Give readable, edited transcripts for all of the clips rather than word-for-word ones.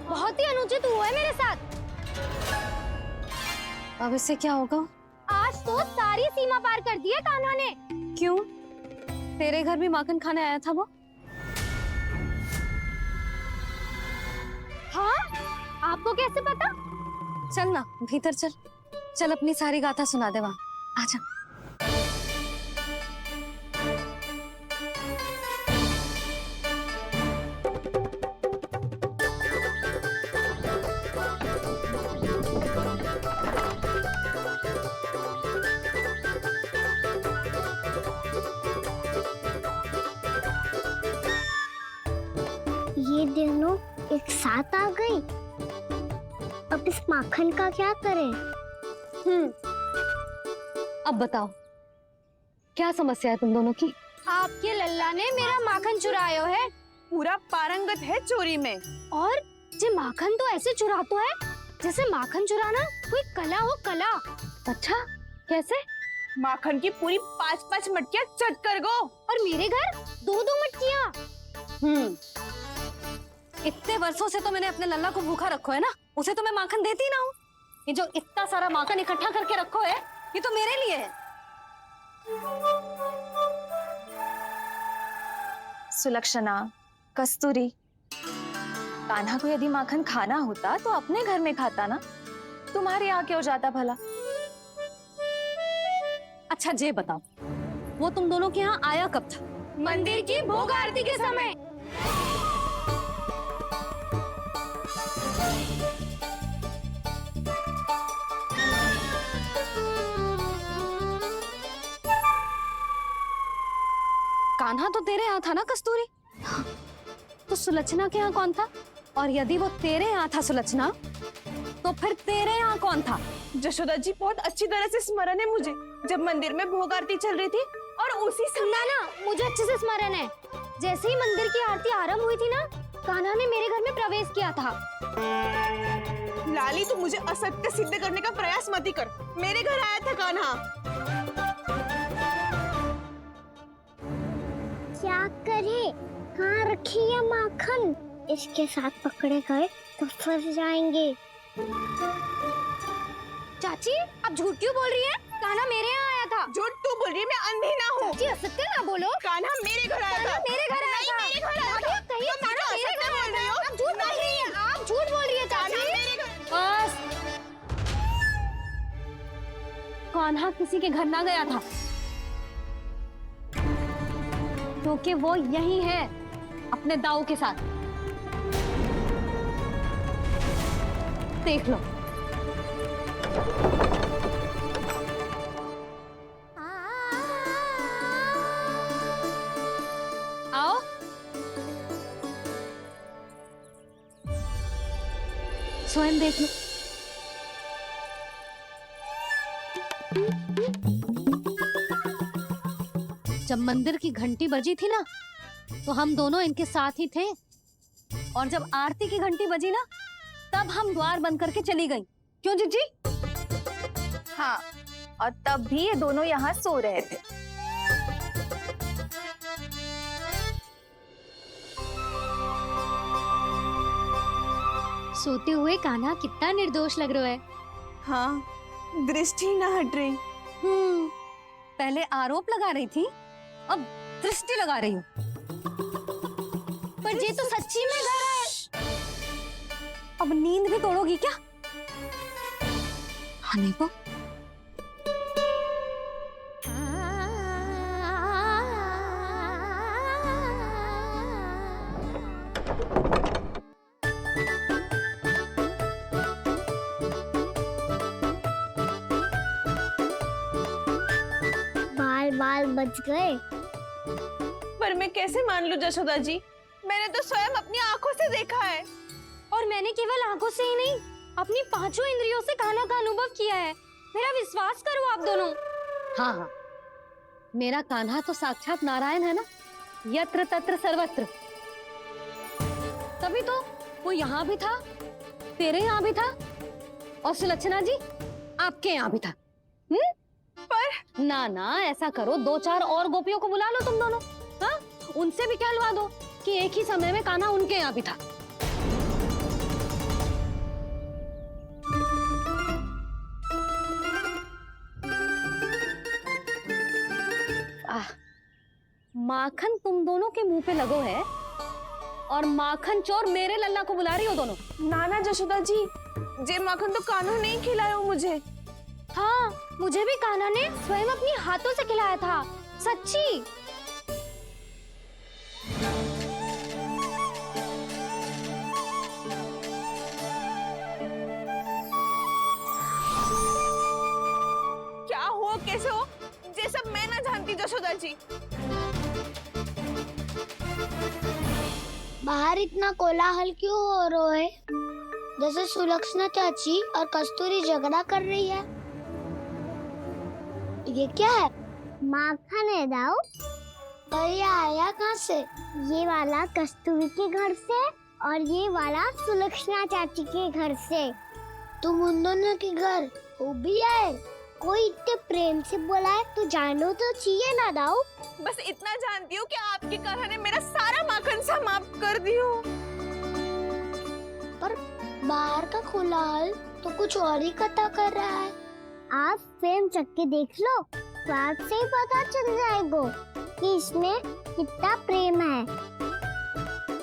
बहुत ही अनुचित हुआ है मेरे साथ। अब इससे क्या होगा? आज तो सारी सीमा पार कर दी है कान्हा ने। क्यों? तेरे घर भी माखन खाने आया था वो? हाँ, आपको कैसे पता? चल ना भीतर चल, चल अपनी सारी गाथा सुना दे वहां, आजा। ये दोनों एक साथ आ गई। अब इस माखन का क्या करें? अब बताओ क्या समस्या है तुम दोनों की? आपके लल्ला ने मेरा माखन चुरायो है। पूरा पारंगत है चोरी में। और जे माखन तो ऐसे चुरातो है जैसे माखन चुराना कोई कला हो, कला। अच्छा, कैसे? माखन की पूरी 5-5 मटकियां चट कर गो। और मेरे घर 2-2 मटकियां। इतने वर्षों से तो मैंने अपने लल्ला को भूखा रखो है ना, उसे तो मैं माखन देती ना हूँ। ये जो इतना सारा माखन इकट्ठा करके रखो है, ये तो मेरे लिए है। सुलक्षणा, कस्तूरी, कान्हा को यदि माखन खाना होता तो अपने घर में खाता ना, तुम्हारे यहाँ क्यों जाता भला? अच्छा ये बताओ, वो तुम दोनों के यहाँ आया कब था? मंदिर की भोग आरती के समय। कान्हा तो तेरे यहाँ था ना कस्तूरी? तो सुलक्षणा के यहाँ कौन था? और यदि वो तेरे यहाँ था सुलक्षणा, तो फिर तेरे यहाँ कौन था? जशोदा जी बहुत अच्छी तरह से स्मरण है मुझे, जब मंदिर में भोग आरती चल रही थी और उसी समय ना, मुझे अच्छे से स्मरण है। जैसे ही मंदिर की आरती आरंभ हुई थी ना, कान्हा ने मेरे घर में प्रवेश किया था। लाली, तो मुझे असत्य सिद्ध करने का प्रयास मत ही कर। मेरे घर आया था कान्हा। क्या करे? कहाँ रखी है माखन? इसके साथ पकड़े गए तो फंस जाएंगे। चाची, आप झूठ क्यों बोल रही हैं? कान्हा मेरे यहाँ आया था। झूठ तू बोल रही है, मैं अंधी ना हूँ। चाची, असत्य ना बोलो। कान्हा मेरे घर आया था। मेरे घर आया था। मेरे घर आया था। कहिए कान्हा मेरे घर आया था। आप झूठ बोल रही हैं। आप झूठ बोल रही हैं चाची। बस, कान्हा किसी के घर ना गया था, क्योंकि वो यही है अपने दाऊ के साथ। देख लो। आओ। स्वयं देख लो। जब मंदिर की घंटी बजी थी ना, तो हम दोनों इनके साथ ही थे, और जब आरती की घंटी बजी ना, तब हम द्वार बंद करके चली गई। क्यों जीजी? हाँ, और तब भी ये दोनों यहाँ सो रहे थे। सोते हुए कान्हा कितना निर्दोष लग रहा है। हाँ, दृष्टि ना हट रही। पहले आरोप लगा रही थी, अब दृष्टि लगा रही हूँ। पर ये तो सच्ची में घर है। अब नींद भी तोड़ोगी क्या? आने को। बाल बच गए। पर मैं कैसे मान लूं जशोदा जी? मैंने तो स्वयं अपनी आंखों से देखा है। और मैंने केवल आंखों से ही नहीं, अपनी 5 इंद्रियों से कान्हा का अनुभव किया है। मेरा विश्वास करो आप दोनों। हाँ हाँ, मेरा कान्हा तो साक्षात नारायण है ना, यत्र तत्र सर्वत्र। तभी तो वो यहाँ भी था, तेरे यहाँ भी था, और सुलक्षणा जी आपके यहाँ भी था। पर ना ना, ऐसा करो, 2-4 और गोपियों को बुला लो तुम दोनों। हाँ, उनसे भी कहलवा दो कि एक ही समय में कान्हा उनके यहाँ भी था। माखन तुम दोनों के मुंह पे लगो है और माखन चोर मेरे लल्ला को बुला रही हो दोनों। नाना जशोदा जी, जे माखन तो कान्हा ने ही खिलाया मुझे। हाँ, मुझे भी कान्हा ने स्वयं अपनी हाथों से खिलाया था, सच्ची। क्या हो, कैसे हो, ये सब मैं ना जानती जशोदा जी। बाहर इतना कोलाहल क्यों हो रहा है? जैसे सुलक्षणा चाची और कस्तूरी झगड़ा कर रही है। ये क्या है? माखन है दाऊ। और ये आया कहाँ से? ये वाला कस्तूरी के घर से और ये वाला सुलक्षणा चाची के घर से। तुम उन दोनों के घर वो भी आए? कोई इतने प्रेम से बोला है तो जानो तो चाहिए ना दाऊ। बस इतना जानती हूँ कि आपके कान्हा ने मेरा सारा माखन समाप्त कर दियो। पर बाहर का कोलाहल तो कुछ और ही कथा कर रहा है। आप फिल्म चख के देख लो, तो आपसे ही पता चल जाएगा कि इसमें कितना प्रेम है।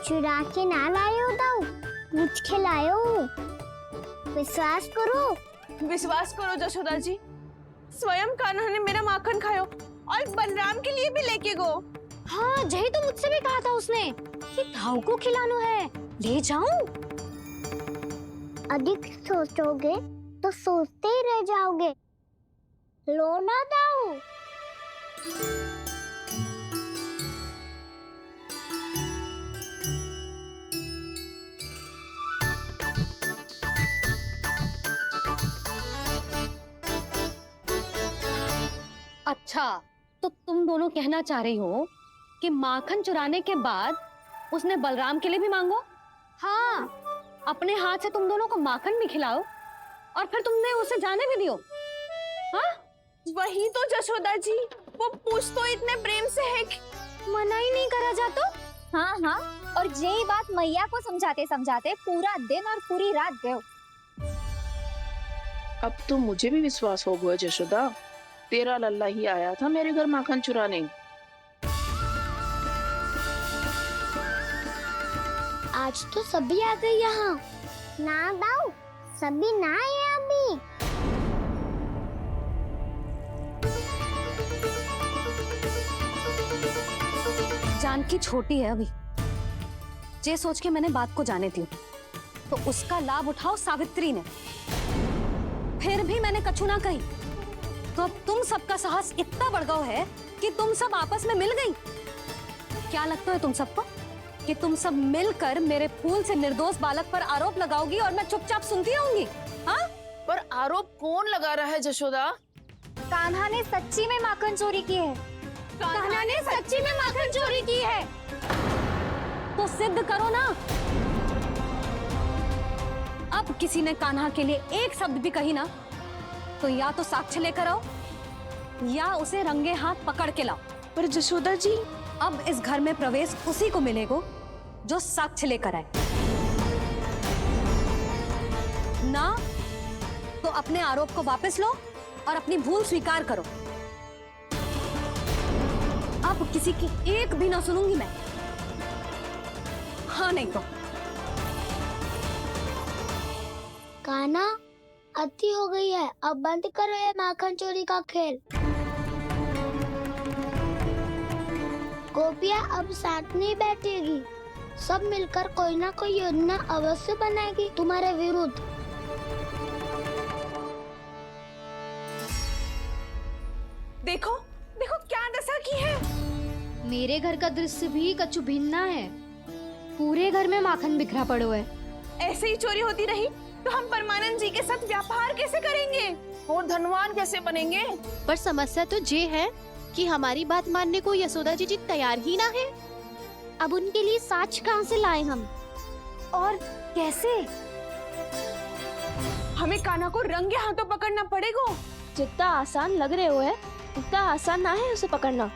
चुरा के ना लायो दाऊ, पूछ के लायो। विश्वास करो जशोदा जी, स्वयं कान्हा ने मेरा माखन खायो और बलराम के लिए भी लेके गो। हाँ, यही तो मुझसे भी कहा था उसने कि दाऊ को खिलाना है, ले जाऊं। अधिक सोचोगे तो सोचते ही रह जाओगे। लो ना दाऊ। अच्छा, तो तुम दोनों कहना चाह रही हो कि माखन चुराने के बाद उसने बलराम के लिए भी मांगो? हाँ, अपने हाथ से तुम दोनों को माखन भी खिलाओ और फिर तुमने उसे जाने भी दियो। हाँ? वही तो जशोदा जी, वो पूछ तो इतने प्रेम से है कि मना ही नहीं करा जाता। हाँ हाँ, और यही बात मैया को समझाते समझाते पूरा दिन और पूरी रात गयो। अब तो मुझे भी विश्वास हो गया जशोदा, तेरा लल्ला ही आया था मेरे घर माखन चुराने। आज तो सभी आ गए यहाँ। ना दाऊ, सभी ना आए अभी। जानकी छोटी है अभी, जे सोच के मैंने बात को जाने दी, तो उसका लाभ उठाओ सावित्री ने। फिर भी मैंने कछु ना कही, तो अब तुम सबका साहस इतना बढ़ गया है कि तुम सब आपस में मिल गई। क्या लगता है तुम सबको कि तुम सब मिलकर मेरे फूल से निर्दोष बालक पर आरोप लगाओगी और मैं चुपचाप सुनती रहूंगी? हाँ? पर आरोप कौन लगा रहा है जशोदा? कान्हा ने सच्ची में माखन चोरी की है। कान्हा ने सच्ची में माखन चोरी की है। तो सिद्ध करो ना। अब किसी ने कान्हा के लिए एक शब्द भी कही ना, तो या तो साक्ष्य लेकर आओ या उसे रंगे हाथ पकड़ के लाओ। पर जशोदा जी, अब इस घर में प्रवेश उसी को मिलेगा जो साक्ष्य लेकर आए। ना तो अपने आरोप को वापस लो और अपनी भूल स्वीकार करो। अब किसी की एक भी ना सुनूंगी मैं। हाँ नहीं तो। कान्हा, अति हो गई है, अब बंद करो ये माखन चोरी का खेल। गोपिया अब साथ नहीं बैठेगी, सब मिलकर कोई ना कोई योजना अवश्य बनाएगी तुम्हारे विरुद्ध। देखो देखो क्या दशा की है। मेरे घर का दृश्य भी कछु भिन्न है। पूरे घर में माखन बिखरा पड़ो है। ऐसे ही चोरी होती रही तो हम परमानंद जी के साथ व्यापार कैसे करेंगे और धनवान कैसे बनेंगे? पर समस्या तो ये है कि हमारी बात मानने को यशोदा जी तैयार ही ना है। अब उनके लिए साक्ष्य कहाँ से लाएं हम, और कैसे? हमें कान्हा को रंगे हाथों पकड़ना पड़ेगा। जितना आसान लग रहे हो है उतना आसान ना है उसे पकड़ना।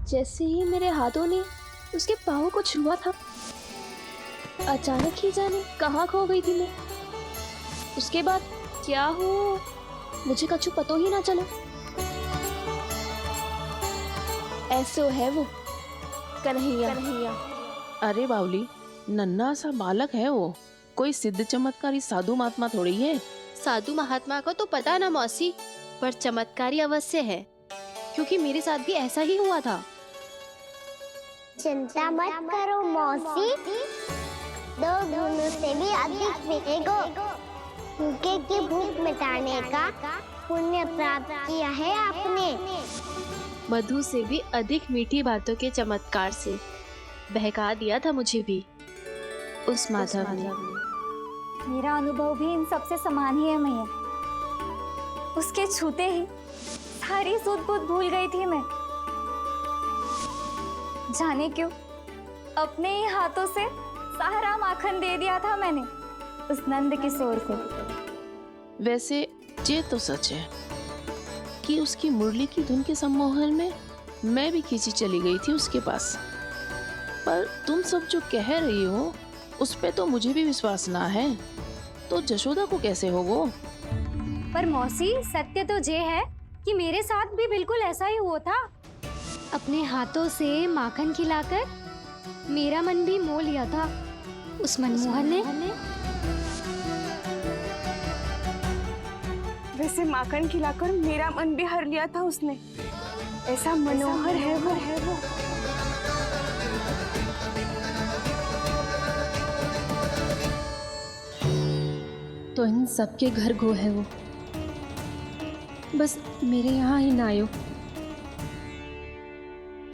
जैसे ही मेरे हाथों ने उसके पाँव को छुआ था, अचानक ही जाने कहाँ खो गई थी मैं। उसके बाद क्या हो मुझे कछु पतो ही ना चला। ऐसो है वो कन्हैया। अरे बावली, नन्हा सा बालक है वो, कोई सिद्ध चमत्कारी साधु महात्मा थोड़ी है। साधु महात्मा को तो पता ना मौसी, पर चमत्कारी अवश्य है, क्योंकि मेरे साथ भी ऐसा ही हुआ था। चिंता मत करो मौसी, 2 गुणों से भी अधिक मिलेगा। भूखे की भूख मिटाने का पुण्य प्राप्त किया है आपने। मधु से भी अधिक मीठी बातों के चमत्कार से बहका दिया था मुझे भी उस माधव ने। मेरा अनुभव भी इन सबसे समान ही है मैया। उसके छूते ही सारी सूध बूध भूल गई थी मैं। जाने क्यों अपने ही हाथों से सारा माखन दे दिया था मैंने उस नंद किशोर को। वैसे ये तो सच है कि उसकी मुरली की धुन के सम्मोहन में मैं भी खींची चली गई थी उसके पास। पर तुम सब जो कह रही हो उस पे तो मुझे भी विश्वास ना है, तो जशोदा को कैसे हो वो? पर मौसी, सत्य तो ये है कि मेरे साथ भी बिल्कुल ऐसा ही हुआ था। अपने हाथों से माखन खिलाकर मेरा मन भी मोह लिया था उस मनमोहन ने। वैसे माखन खिलाकर मेरा मन भी हर लिया था उसने। ऐसा मनोहर है वो। तो इन सबके घर गो है वो, बस मेरे यहाँ ही ना आयो।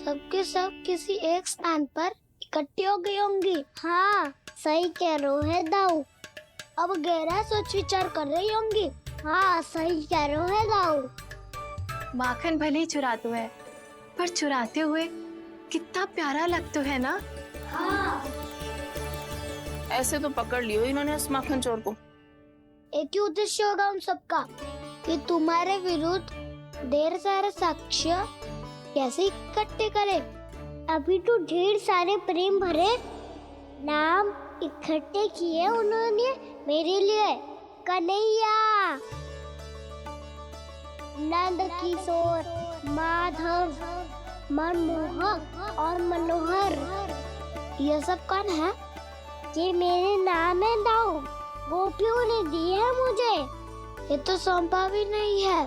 सबके सब किसी एक स्थान पर इकट्ठी हो गई होंगी। हाँ, सही कह रहे है दाऊ। अब गहरा सोच विचार कर रही होंगी। हाँ, सही कह रहे है दाऊ। माखन भले ही चुराते है, पर चुराते हुए कितना प्यारा लगता है ना। ऐसे तो पकड़ लियो इन्होंने उस माखन चोर को। एक ही उद्देश्य होगा उन सबका कि तुम्हारे विरुद्ध ढेर सारे साक्ष्य कैसे इकट्ठे करे। अभी तो ढेर सारे प्रेम भरे नाम इकट्ठे किए उन्होंने मेरे लिए। कन्हैया, नंद किशोर, माधव, मनमोहक और मनोहर, ये सब कौन है? ये मेरे नाम है दाऊ। गोपियों ने दी है मुझे, ये तो सौंपा भी नहीं है।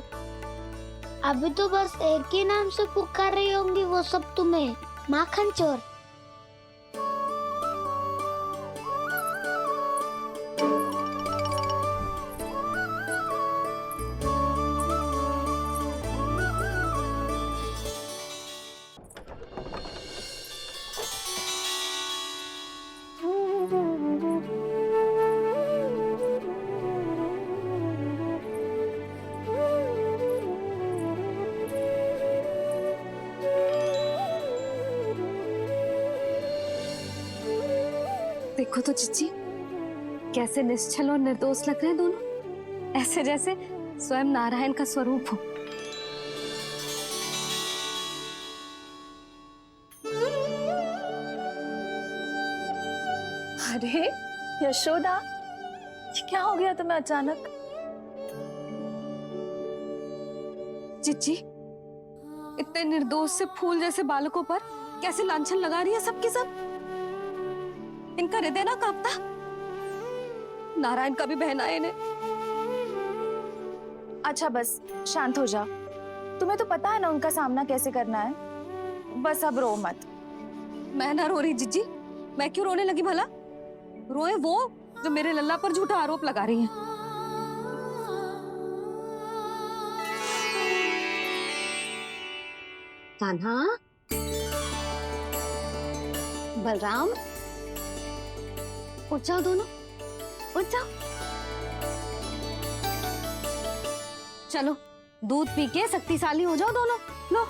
अभी तो बस एक ही नाम से पुकार रही होंगी वो सब तुम्हें, माखन चोर। देखो तो चिच्ची, कैसे निश्चल और निर्दोष लग रहे हैं दोनों, ऐसे जैसे स्वयं नारायण का स्वरूप हो। अरे यशोदा, ये क्या हो गया तुम्हें अचानक? चिच्ची, इतने निर्दोष से फूल जैसे बालकों पर कैसे लांछन लगा रही है सबके सब। इनका हृदय ना कांपता? नारायण का भी बहना है इन्हें। अच्छा बस शांत हो जा। तुम्हें तो पता है ना उनका सामना कैसे करना है। बस अब रो मत। मैं ना रो रही जिज्जी, मैं क्यों रोने लगी भला? रोए वो जो मेरे लल्ला पर झूठा आरोप लगा रही हैं। कान्हा, बलराम, उठ जाओ दोनों, उठ जाओ। चलो दूध पी के शक्तिशाली हो जाओ दोनों। लो।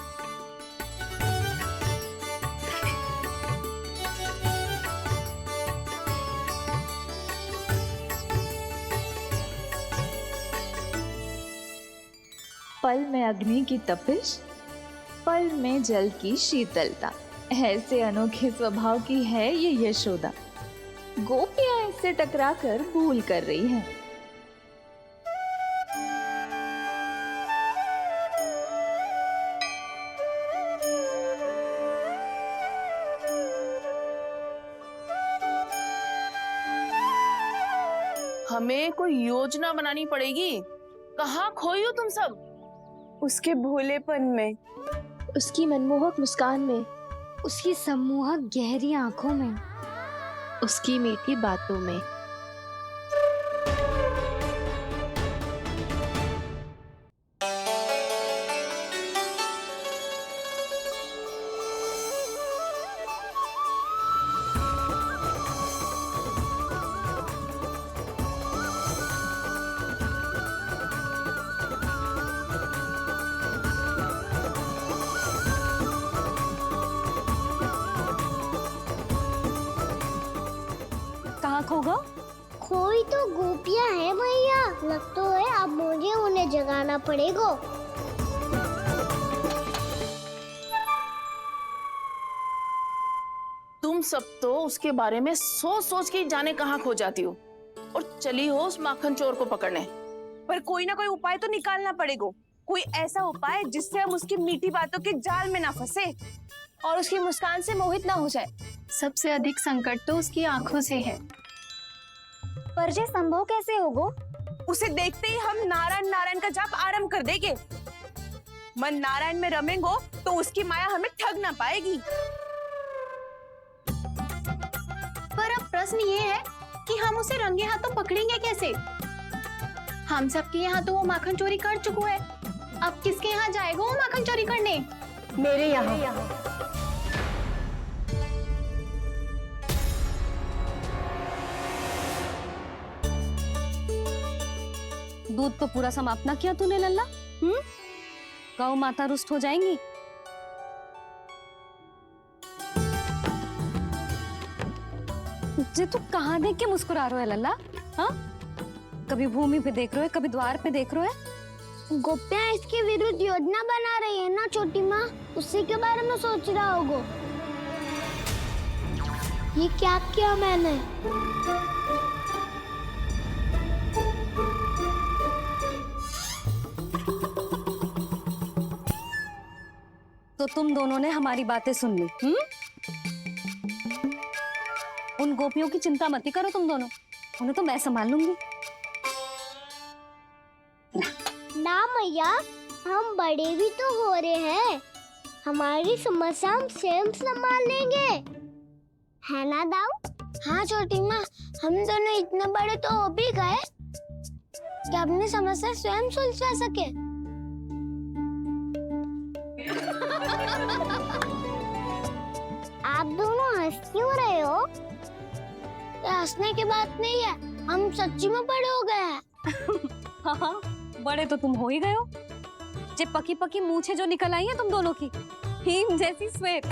पल में अग्नि की तपिश, पल में जल की शीतलता, ऐसे अनोखे स्वभाव की है ये यशोदा। गोपियां इससे टकराकर भूल कर रही हैं। हमें कोई योजना बनानी पड़ेगी। कहाँ खोई हो तुम सब? उसके भोलेपन में, उसकी मनमोहक मुस्कान में, उसकी सम्मोहक गहरी आंखों में, उसकी मीठी बातों में। कहाँ खो गो? कोई तो गोपियां है भैया, लगता है अब मुझे उन्हें जगाना पड़ेगा। तुम सब तो उसके बारे में सोच सोच के जाने कहाँ खो जाती हो और चली हो उस माखन चोर को पकड़ने। पर कोई ना कोई उपाय तो निकालना पड़ेगा, कोई ऐसा उपाय जिससे हम उसकी मीठी बातों के जाल में ना फंसे और उसकी मुस्कान से मोहित ना हो जाए। सबसे अधिक संकट तो उसकी आंखों से है। पर ये संभव कैसे होगा? उसे देखते ही हम नारायण नारायण का जाप आरंभ कर देंगे। मन नारायण में रमेंगो तो उसकी माया हमें ठग ना पाएगी। पर अब प्रश्न ये है कि हम उसे रंगे हाथों पकड़ेंगे कैसे? हम सबके यहाँ तो वो माखन चोरी कर चुका है, अब किसके यहाँ जाएगा वो माखन चोरी करने? मेरे यहाँ। दूध तो पूरा समाप्त ना किया तूने लल्ला? गौ माता रुष्ट हो जाएंगी। जे तू कहाँ देख के मुस्कुरा रहे है लल्ला? हाँ, कभी भूमि पे देख रहे हो, कभी द्वार पे देख रहे हो। गोपियां इसके विरुद्ध योजना बना रही है ना छोटी माँ, उसी के बारे में सोच रहा होगा। ये क्या किया मैंने? तो तुम दोनों ने हमारी बातें सुन ली। उन गोपियों की चिंता मत करो तुम दोनों, उन्हें तो मैं संभाल लूंगी। ना मैया, हम बड़े भी तो हो रहे हैं, हमारी समस्या हम स्वयं संभाल लेंगे, है ना दाऊ? हाँ छोटी माँ, हम दोनों इतने बड़े तो हो भी गए कि अपनी समस्या स्वयं सुलझा सके। आप दोनों हंस क्यों रहे हो? ये हंसने की बात नहीं है, हम सच्ची में बड़े हो गए हैं। हाँ, बड़े तो तुम हो ही गए हो। जे पकी पकी मूछें जो निकल आई हैं तुम दोनों की, हिम जैसी श्वेत।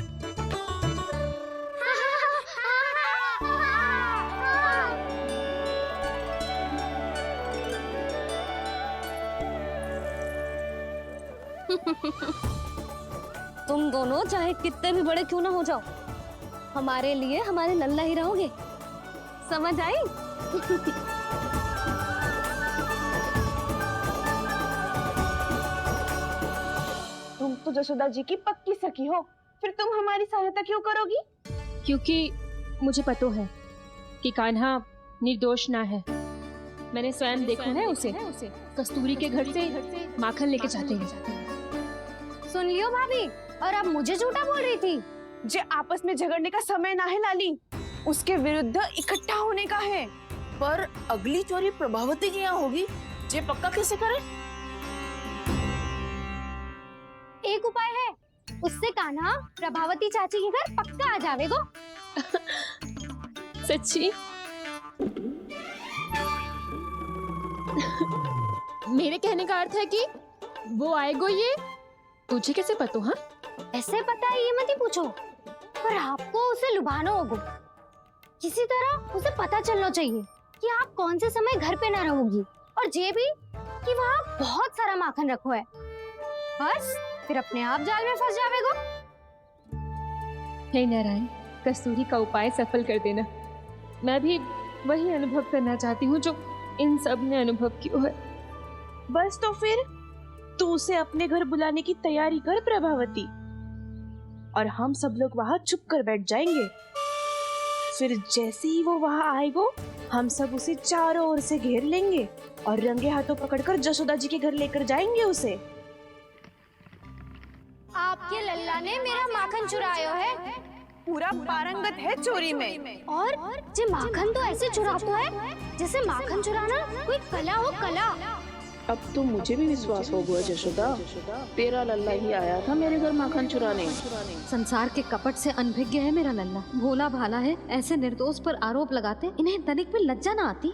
तुम दोनों चाहे कितने भी बड़े क्यों ना हो जाओ, हमारे लिए हमारे लल्ला ही रहोगे, समझ आई? तुम तो जशोदा जी की पक्की सखी हो, फिर तुम हमारी सहायता क्यों करोगी? क्योंकि मुझे पता है कि कान्हा निर्दोष ना है। मैंने स्वयं देखा है उसे कस्तूरी के घर से माखन लेके जाते हैं। सुन लियो भाभी, और अब मुझे झूठा बोल रही थी। जे आपस में झगड़ने का समय ना है लाली, उसके विरुद्ध इकट्ठा होने का है। पर अगली चोरी प्रभावती की यहाँ होगी, जे पक्का कैसे करे? एक उपाय है, उससे कान्हा प्रभावती चाची के घर पक्का आ जावेगो। सच्ची? मेरे कहने का अर्थ है कि वो आएगो, ये तुझे कैसे पता? हाँ, ऐसे पता है ये मत ही पूछो, पर आपको उसे लुभाना होगा। किसी तरह उसे पता चलना चाहिए कि आप कौन से समय घर पे ना रहोगी, और ये भी कि वहाँ बहुत सारा माखन रखो है। बस फिर अपने आप जाल में फंस जावेगो। हे नारायण, कस्तूरी का उपाय सफल कर देना। मैं भी वही अनुभव करना चाहती हूँ जो इन सब ने अनुभव किया है। बस तो फिर तू उसे अपने घर बुलाने की तैयारी कर प्रभावती, और हम सब लोग वहां छुप कर बैठ जाएंगे। फिर जैसे ही वो वहां आएगो, हम सब उसे चारों ओर से घेर लेंगे और रंगे हाथों पकड़कर जसोदा जी के घर लेकर जाएंगे उसे। आपके लल्ला ने मेरा माखन चुरायो है पूरा पारंगत है चोरी में। और जे माखन तो ऐसे चुराता है जैसे माखन चुराना कोई कला हो, कला। अब तो मुझे भी विश्वास हो गया जशोदा, तेरा लल्ला ही आया था मेरे घर माखन चुराने। संसार के कपट से अनभिज्ञ है मेरा लल्ला, भोला भाला है। ऐसे निर्दोष पर आरोप लगाते इन्हें तनिक भी लज्जा ना आती।